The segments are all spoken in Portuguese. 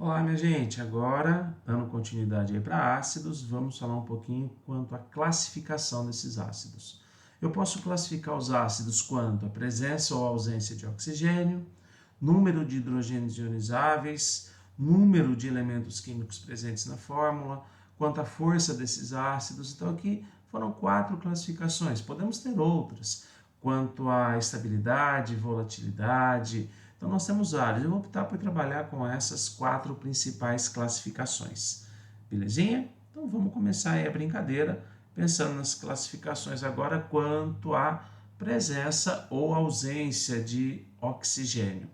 Olá, minha gente. Agora, dando continuidade aí para ácidos, vamos falar um pouquinho quanto à classificação desses ácidos. Eu posso classificar os ácidos quanto à presença ou ausência de oxigênio, número de hidrogênios ionizáveis, número de elementos químicos presentes na fórmula, quanto à força desses ácidos. Então, aqui foram 4 classificações. Podemos ter outras, quanto à estabilidade, volatilidade. Então, nós temos várias. Eu vou optar por trabalhar com essas 4 principais classificações. Belezinha? Então, vamos começar aí a brincadeira, pensando nas classificações agora quanto à presença ou ausência de oxigênio.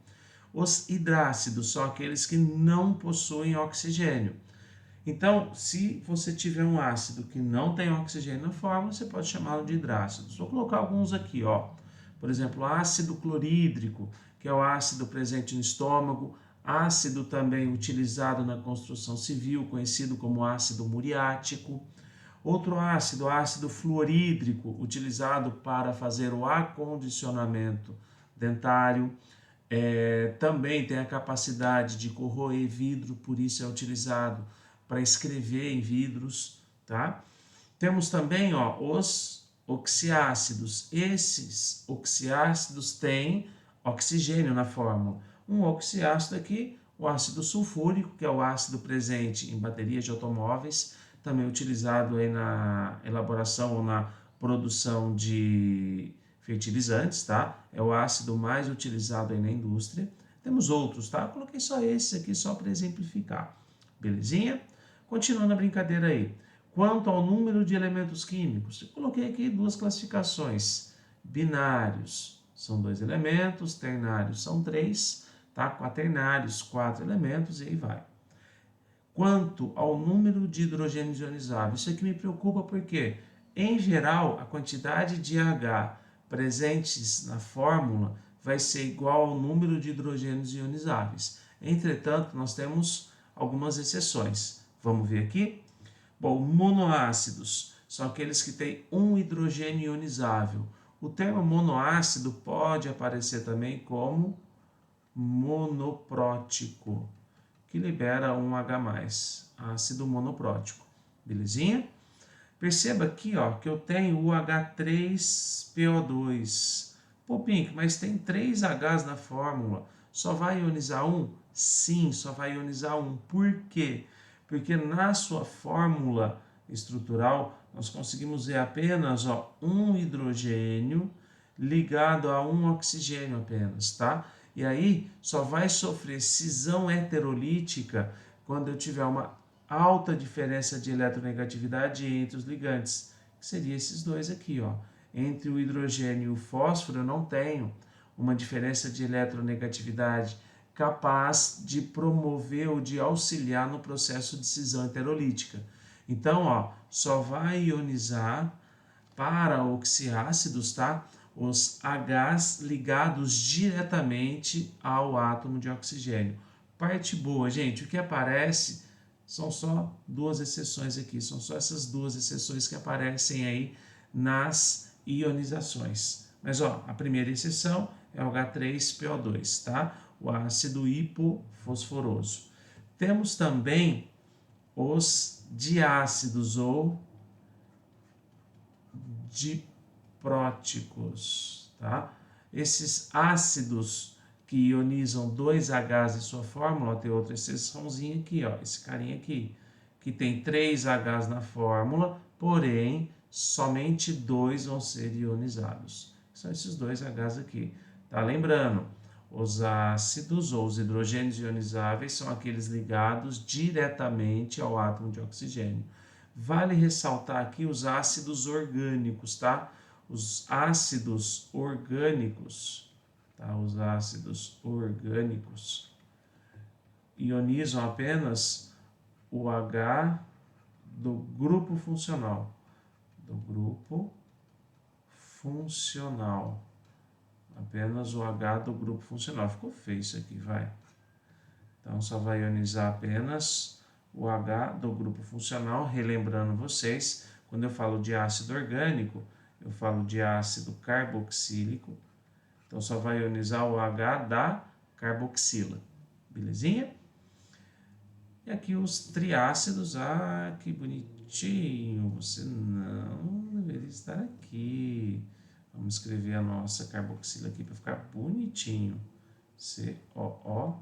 Os hidrácidos são aqueles que não possuem oxigênio. Então, se você tiver um ácido que não tem oxigênio na fórmula, você pode chamá-lo de hidrácidos. Vou colocar alguns aqui, ó. Por exemplo, ácido clorídrico, que é o ácido presente no estômago, ácido também utilizado na construção civil, conhecido como ácido muriático. Outro ácido, ácido fluorídrico, utilizado para fazer o acondicionamento dentário. Também tem a capacidade de corroer vidro, por isso é utilizado para escrever em vidros, tá? Temos também, ó, os oxiácidos. Esses oxiácidos têm oxigênio na fórmula. Um oxiácido aqui, o ácido sulfúrico, que é o ácido presente em baterias de automóveis, também utilizado aí na elaboração ou na produção de fertilizantes, tá? É o ácido mais utilizado aí na indústria. Temos outros, tá? Eu coloquei só esse aqui só para exemplificar. Belezinha? Continuando a brincadeira aí. Quanto ao número de elementos químicos, eu coloquei aqui 2 classificações. Binários são 2 elementos, ternários são 3, tá? Quaternários, 4 elementos e aí vai. Quanto ao número de hidrogênios ionizáveis, isso aqui me preocupa porque, em geral, a quantidade de H presentes na fórmula vai ser igual ao número de hidrogênios ionizáveis. Entretanto, nós temos algumas exceções. Vamos ver aqui? Bom, monoácidos são aqueles que têm um hidrogênio ionizável. O termo monoácido pode aparecer também como monoprótico, que libera um H+, ácido monoprótico. Belezinha? Perceba aqui, ó, que eu tenho o H3PO2. Pô, Pink, mas tem 3 Hs na fórmula. Só vai ionizar um? Sim, só vai ionizar um. Por quê? Porque na sua fórmula estrutural, nós conseguimos ver apenas, ó, um hidrogênio ligado a um oxigênio apenas, tá? E aí só vai sofrer cisão heterolítica quando eu tiver uma alta diferença de eletronegatividade entre os ligantes, que seria esses dois aqui, ó. Entre o hidrogênio e o fósforo eu não tenho uma diferença de eletronegatividade capaz de promover ou de auxiliar no processo de cisão heterolítica. Então, ó, só vai ionizar para oxiácidos, tá? Os Hs ligados diretamente ao átomo de oxigênio. Parte boa, gente, o que aparece são só 2 exceções aqui, são só essas 2 exceções que aparecem aí nas ionizações. Mas, ó, a primeira exceção é o H3PO2, tá? O ácido hipofosforoso. Temos também os diácidos ou dipróticos, tá? Esses ácidos que ionizam 2 Hs em sua fórmula, tem outra exceçãozinha aqui, ó, esse carinha aqui, que tem 3 Hs na fórmula, porém, somente 2 vão ser ionizados. São esses 2 Hs aqui, tá? Lembrando, os ácidos ou os hidrogênios ionizáveis são aqueles ligados diretamente ao átomo de oxigênio. Vale ressaltar aqui os ácidos orgânicos, tá? Os ácidos orgânicos, tá? Os ácidos orgânicos ionizam apenas o H do grupo funcional. Do grupo funcional. Apenas o H do grupo funcional. Ficou feio isso aqui, vai. Então, só vai ionizar apenas o H do grupo funcional. Relembrando vocês, quando eu falo de ácido orgânico, eu falo de ácido carboxílico. Então, só vai ionizar o H da carboxila. Belezinha? E aqui os triácidos, que bonitinho, você não deveria estar aqui. Vamos escrever a nossa carboxila aqui para ficar bonitinho. COOH.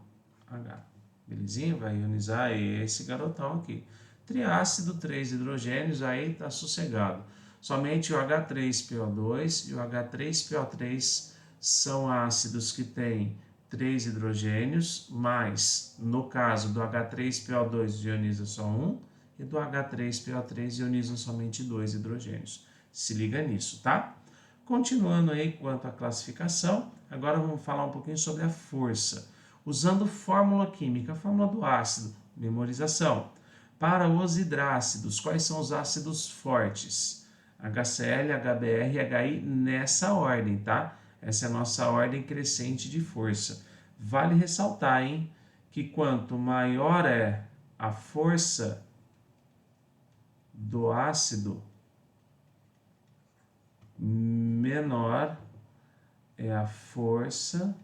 Belezinha? Vai ionizar esse garotão aqui. Triácido, 3 hidrogênios, aí tá sossegado. Somente o H3PO2 e o H3PO3 são ácidos que têm 3 hidrogênios, mas no caso do H3PO2 ioniza só um e do H3PO3 ioniza somente 2 hidrogênios. Se liga nisso, tá? Continuando aí quanto à classificação, agora vamos falar um pouquinho sobre a força. Usando fórmula química, a fórmula do ácido, memorização. Para os hidrácidos, quais são os ácidos fortes? HCl, HBr e HI nessa ordem, tá? Essa é a nossa ordem crescente de força. Vale ressaltar, hein, que quanto maior é a força do ácido, menor é a força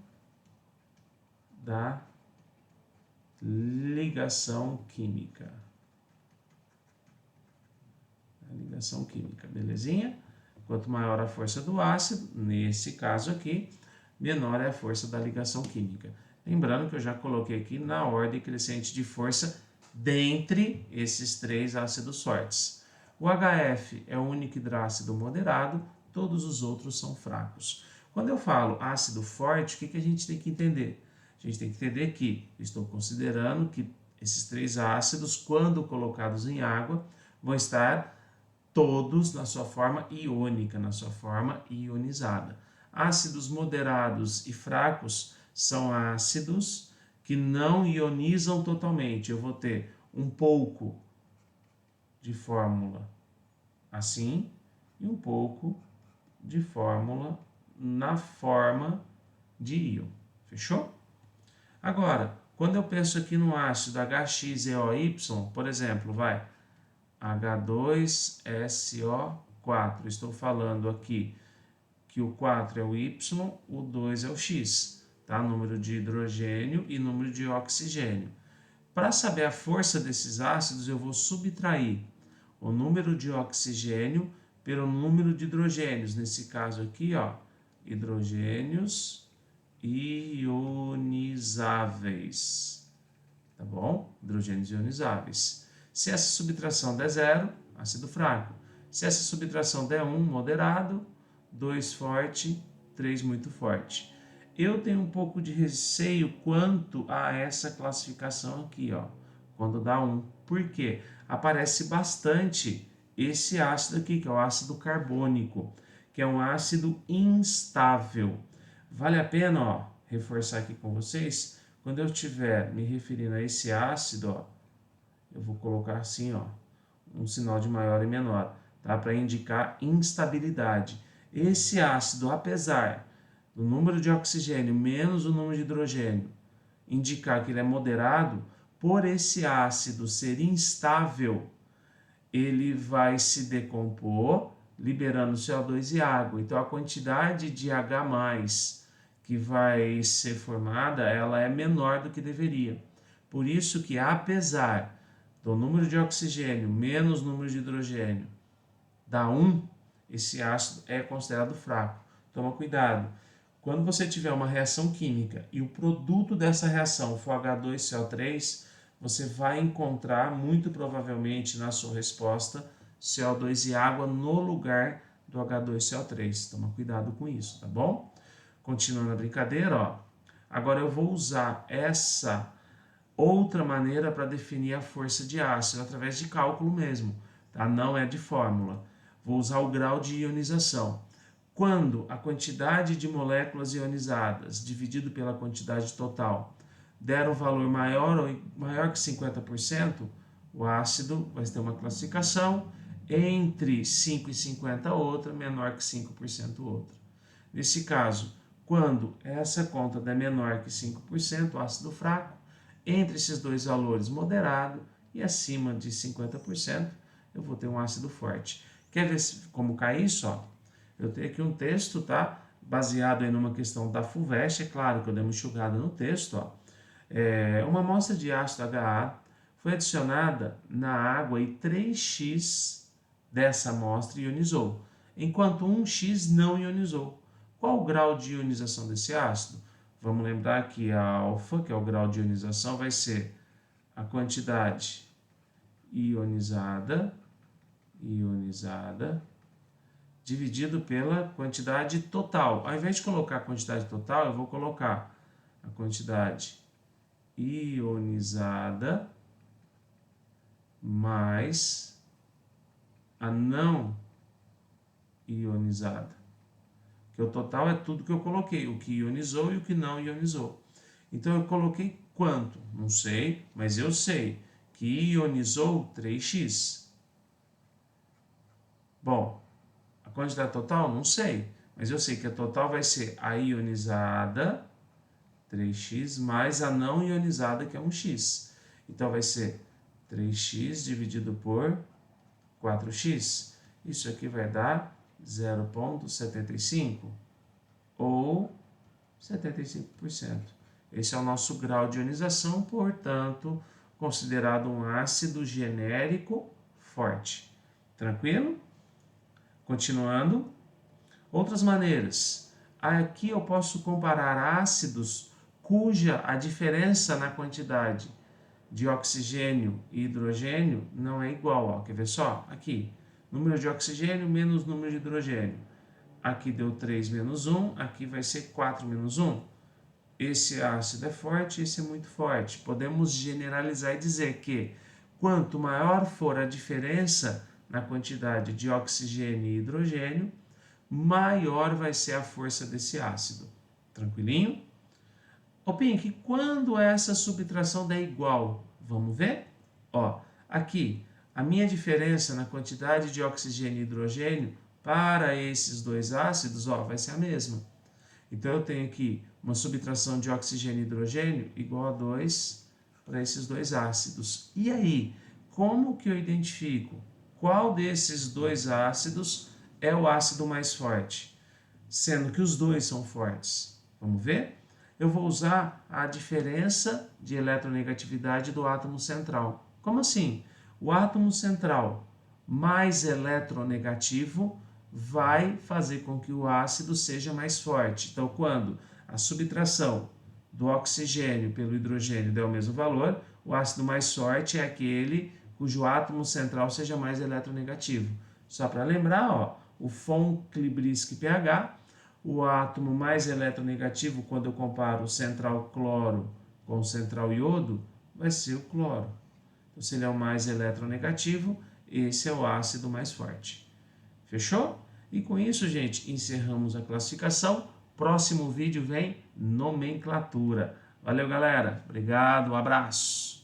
da ligação química. Ligação química, belezinha? Quanto maior a força do ácido, nesse caso aqui, menor é a força da ligação química. Lembrando que eu já coloquei aqui na ordem crescente de força dentre esses três ácidos fortes. O HF é o único hidrácido moderado, todos os outros são fracos. Quando eu falo ácido forte, o que a gente tem que entender? A gente tem que entender que estou considerando que esses três ácidos, quando colocados em água, vão estar todos na sua forma iônica, na sua forma ionizada. Ácidos moderados e fracos são ácidos que não ionizam totalmente. Eu vou ter um pouco de fórmula assim e um pouco de fórmula na forma de íon. Fechou? Agora, quando eu penso aqui no ácido HXeOY, por exemplo, vai H2SO4. Estou falando aqui que o 4 é o Y, o 2 é o X, tá? Número de hidrogênio e número de oxigênio. Para saber a força desses ácidos, eu vou subtrair o número de oxigênio pelo número de hidrogênios. Nesse caso aqui, ó, hidrogênios ionizáveis, tá bom? Hidrogênios ionizáveis. Se essa subtração der zero, ácido fraco. Se essa subtração der 1, moderado, 2 forte, 3 muito forte. Eu tenho um pouco de receio quanto a essa classificação aqui, ó, quando dá 1. Por quê? Aparece bastante esse ácido aqui, que é o ácido carbônico, que é um ácido instável. Vale a pena, ó, reforçar aqui com vocês, quando eu estiver me referindo a esse ácido, ó, eu vou colocar assim, ó, um sinal de maior e menor, tá? Para indicar instabilidade. Esse ácido, apesar do número de oxigênio menos o número de hidrogênio indicar que ele é moderado, por esse ácido ser instável, ele vai se decompor, liberando CO2 e água. Então, a quantidade de H+, que vai ser formada, ela é menor do que deveria. Por isso que, apesar do número de oxigênio menos número de hidrogênio dá 1, esse ácido é considerado fraco. Toma cuidado. Quando você tiver uma reação química e o produto dessa reação for H2CO3, você vai encontrar, muito provavelmente, na sua resposta, CO2 e água no lugar do H2CO3. Toma cuidado com isso, tá bom? Continuando a brincadeira, ó. Agora eu vou usar essa outra maneira para definir a força de ácido, através de cálculo mesmo, tá? Não é de fórmula. Vou usar o grau de ionização. Quando a quantidade de moléculas ionizadas dividido pela quantidade total der um valor maior que 50%, o ácido vai ter uma classificação entre 5 e 50 outra, menor que 5% outra. Nesse caso, quando essa conta der menor que 5%, o ácido fraco, entre esses dois valores, moderado, e acima de 50%, eu vou ter um ácido forte. Quer ver como cai isso? Ó? Eu tenho aqui um texto, tá? Baseado em uma questão da FUVEST, é claro que eu dei uma enxugada no texto. Ó. Uma amostra de ácido HA foi adicionada na água e 3x dessa amostra ionizou, enquanto 1x não ionizou. Qual o grau de ionização desse ácido? Vamos lembrar que a alfa, que é o grau de ionização, vai ser a quantidade ionizada, dividido pela quantidade total. Ao invés de colocar a quantidade total, eu vou colocar a quantidade ionizada mais a não ionizada. Porque o total é tudo que eu coloquei, o que ionizou e o que não ionizou. Então eu coloquei quanto? Não sei, mas eu sei que ionizou 3x. Bom, a quantidade total? Não sei, mas eu sei que a total vai ser a ionizada, 3x, mais a não ionizada, que é 1x. Então vai ser 3x dividido por 4x. Isso aqui vai dar 0,75 ou 75%. Esse é o nosso grau de ionização, portanto, considerado um ácido genérico forte. Tranquilo? Continuando. Outras maneiras. Aqui eu posso comparar ácidos cuja a diferença na quantidade de oxigênio e hidrogênio não é igual. Ó. Quer ver só? Aqui, número de oxigênio menos número de hidrogênio. Aqui deu 3 menos 1, aqui vai ser 4 menos 1. Esse ácido é forte, esse é muito forte. Podemos generalizar e dizer que quanto maior for a diferença na quantidade de oxigênio e hidrogênio, maior vai ser a força desse ácido. Tranquilinho? Ô Pink, quando essa subtração der igual? Vamos ver? Ó, aqui, a minha diferença na quantidade de oxigênio e hidrogênio para esses dois ácidos, ó, vai ser a mesma. Então, eu tenho aqui uma subtração de oxigênio e hidrogênio igual a 2 para esses dois ácidos. E aí, como que eu identifico qual desses dois ácidos é o ácido mais forte? Sendo que os dois são fortes. Vamos ver? Eu vou usar a diferença de eletronegatividade do átomo central. Como assim? O átomo central mais eletronegativo vai fazer com que o ácido seja mais forte. Então, quando a subtração do oxigênio pelo hidrogênio der o mesmo valor, o ácido mais forte é aquele cujo átomo central seja mais eletronegativo. Só para lembrar, ó, o von Klebrisky pH, o átomo mais eletronegativo, quando eu comparo o central cloro com o central iodo, vai ser o cloro. Então, se ele é o mais eletronegativo, esse é o ácido mais forte. Fechou? E com isso, gente, encerramos a classificação. Próximo vídeo vem nomenclatura. Valeu, galera. Obrigado, um abraço.